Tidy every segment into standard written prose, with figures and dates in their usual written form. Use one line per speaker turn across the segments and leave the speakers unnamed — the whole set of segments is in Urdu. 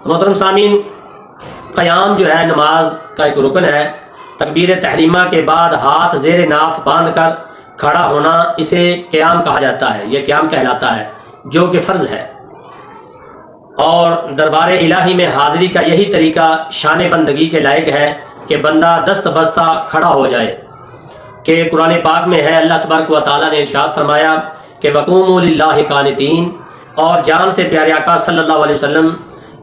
محترم سامعین، قیام جو ہے نماز کا ایک رکن ہے۔ تکبیر تحریمہ کے بعد ہاتھ زیر ناف باندھ کر کھڑا ہونا، اسے قیام کہا جاتا ہے، یہ قیام کہلاتا ہے، جو کہ فرض ہے۔ اور دربار الہی میں حاضری کا یہی طریقہ شان بندگی کے لائق ہے کہ بندہ دست بستہ کھڑا ہو جائے، کہ قرآن پاک میں ہے اللہ تبارک و تعالیٰ نے ارشاد فرمایا کہ وقوموا للہ قانتین، اور جان سے پیارے آقا صلی اللہ علیہ وسلم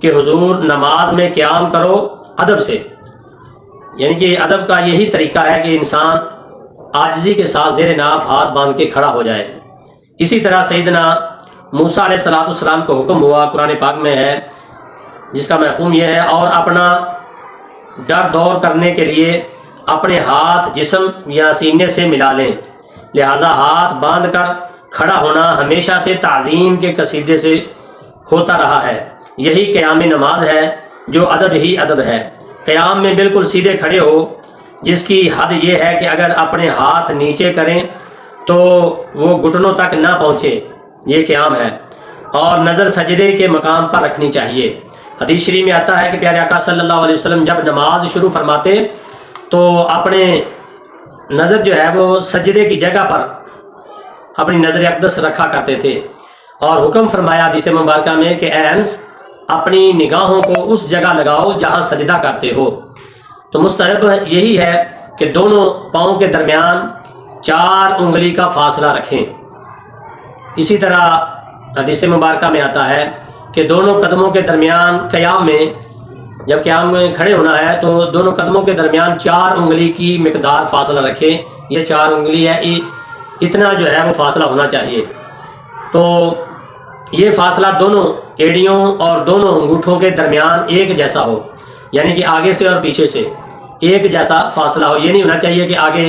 کہ حضور نماز میں قیام کرو ادب سے، یعنی کہ ادب کا یہی طریقہ ہے کہ انسان عاجزی کے ساتھ زیر ناف ہاتھ باندھ کے کھڑا ہو جائے۔ اسی طرح سیدنا موسیٰ علیہ السلام کو حکم ہوا، قرآن پاک میں ہے، جس کا مفہوم یہ ہے، اور اپنا ڈر دور کرنے کے لیے اپنے ہاتھ جسم یا سینے سے ملا لیں، لہذا ہاتھ باندھ کر کھڑا ہونا ہمیشہ سے تعظیم کے قصیدے سے ہوتا رہا ہے۔ یہی قیام نماز ہے، جو ادب ہی ادب ہے۔ قیام میں بالکل سیدھے کھڑے ہو، جس کی حد یہ ہے کہ اگر اپنے ہاتھ نیچے کریں تو وہ گھٹنوں تک نہ پہنچے، یہ قیام ہے، اور نظر سجدے کے مقام پر رکھنی چاہیے۔ حدیث شریف میں آتا ہے کہ پیارے آقا صلی اللہ علیہ وسلم جب نماز شروع فرماتے تو اپنے نظر جو ہے وہ سجدے کی جگہ پر اپنی نظر اقدس رکھا کرتے تھے، اور حکم فرمایا حدیث مبارکہ میں کہ اے انس، اپنی نگاہوں کو اس جگہ لگاؤ جہاں سجدہ کرتے ہو۔ تو مستحب یہی ہے کہ دونوں پاؤں کے درمیان 4 انگلی کا فاصلہ رکھیں۔ اسی طرح حدیث مبارکہ میں آتا ہے کہ دونوں قدموں کے درمیان قیام میں، جب قیام میں کھڑے ہونا ہے تو دونوں قدموں کے درمیان 4 انگلی کی مقدار فاصلہ رکھیں۔ یہ 4 انگلی ہے، اتنا جو ہے وہ فاصلہ ہونا چاہیے۔ تو یہ فاصلہ دونوں ایڑیوں اور دونوں انگوٹھوں کے درمیان ایک جیسا ہو، یعنی کہ آگے سے اور پیچھے سے ایک جیسا فاصلہ ہو۔ یہ نہیں ہونا چاہیے کہ آگے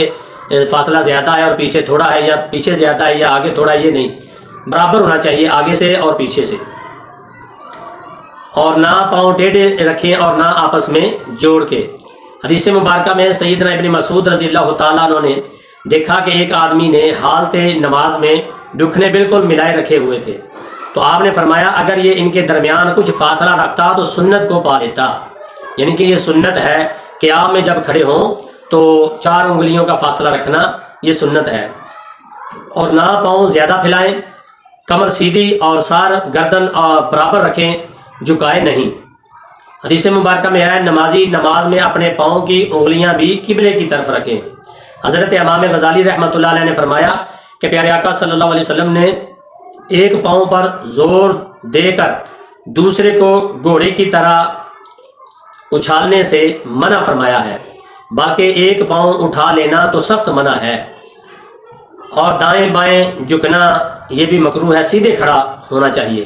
فاصلہ زیادہ ہے اور پیچھے تھوڑا ہے، یا پیچھے زیادہ ہے یا آگے تھوڑا ہے، یہ نہیں، برابر ہونا چاہیے آگے سے اور پیچھے سے۔ اور نہ پاؤں ٹیڑھے رکھیں اور نہ آپس میں جوڑ کے۔ حدیث مبارکہ میں سیدنا ابن مسعود رضی اللہ تعالیٰ عنہ نے دیکھا کہ ایک آدمی نے حالت نماز میں دکھنے بالکل ملائے رکھے ہوئے تھے، تو آپ نے فرمایا اگر یہ ان کے درمیان کچھ فاصلہ رکھتا تو سنت کو پا لیتا، یعنی کہ یہ سنت ہے، قیام میں جب کھڑے ہوں تو 4 انگلیوں کا فاصلہ رکھنا یہ سنت ہے۔ اور نہ پاؤں زیادہ پھیلائیں، کمر سیدھی اور سار گردن برابر رکھیں، جھکائے نہیں۔ حدیث مبارکہ میں ہے نمازی نماز میں اپنے پاؤں کی انگلیاں بھی قبلے کی طرف رکھیں۔ حضرت امام غزالی رحمۃ اللہ علیہ نے فرمایا کہ پیارے آقا صلی اللہ علیہ وسلم نے ایک پاؤں پر زور دے کر دوسرے کو گھوڑے کی طرح اچھالنے سے منع فرمایا ہے، باقی ایک پاؤں اٹھا لینا تو سخت منع ہے۔ اور دائیں بائیں جھکنا یہ بھی مکروہ ہے، سیدھے کھڑا ہونا چاہیے۔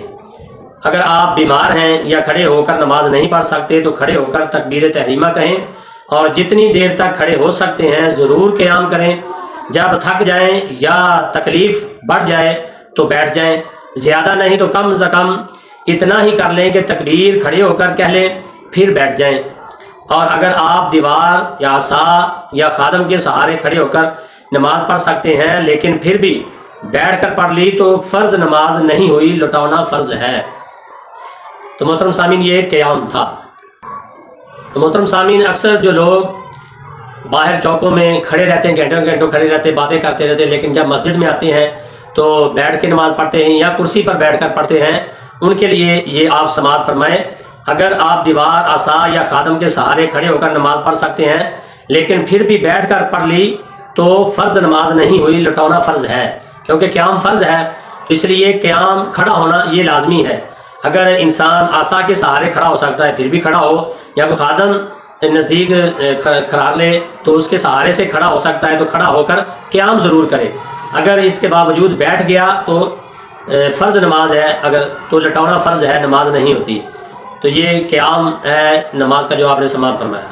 اگر آپ بیمار ہیں یا کھڑے ہو کر نماز نہیں پڑھ سکتے تو کھڑے ہو کر تکبیر تحریمہ کہیں، اور جتنی دیر تک کھڑے ہو سکتے ہیں ضرور قیام کریں۔ جب تھک جائیں یا تکلیف بڑھ جائے تو بیٹھ جائیں، زیادہ نہیں تو کم از کم اتنا ہی کر لیں کہ تکبیر کھڑے ہو کر کہہ لیں پھر بیٹھ جائیں۔ اور اگر آپ دیوار یا عصا یا خادم کے سہارے کھڑے ہو کر نماز پڑھ سکتے ہیں لیکن پھر بھی بیٹھ کر پڑھ لی تو فرض نماز نہیں ہوئی، لوٹانا فرض ہے۔ تو محترم سامعین، یہ قیام تھا۔ تو محترم سامعین، اکثر جو لوگ باہر چوکوں میں کھڑے رہتے ہیں، گھنٹوں گھنٹوں کھڑے رہتے، باتیں کرتے رہتے، لیکن جب مسجد میں آتے ہیں تو بیٹھ کے نماز پڑھتے ہیں یا کرسی پر بیٹھ کر پڑھتے ہیں، ان کے لیے یہ آپ سماعت فرمائیں، اگر آپ دیوار، عصا یا خادم کے سہارے کھڑے ہو کر نماز پڑھ سکتے ہیں لیکن پھر بھی بیٹھ کر پڑھ لی تو فرض نماز نہیں ہوئی، لٹانا فرض ہے، کیونکہ قیام فرض ہے، تو اس لیے قیام کھڑا ہونا یہ لازمی ہے۔ اگر انسان عصا کے سہارے کھڑا ہو سکتا ہے پھر بھی کھڑا ہو، یا کوئی خادم نزدیک کھڑا لے تو اس کے سہارے سے کھڑا ہو سکتا ہے تو کھڑا ہو کر قیام ضرور کرے۔ اگر اس کے باوجود بیٹھ گیا تو فرض نماز ہے، اگر تو لٹانا فرض ہے، نماز نہیں ہوتی۔ تو یہ قیام ہے نماز کا جو آپ نے سماعت فرمایا۔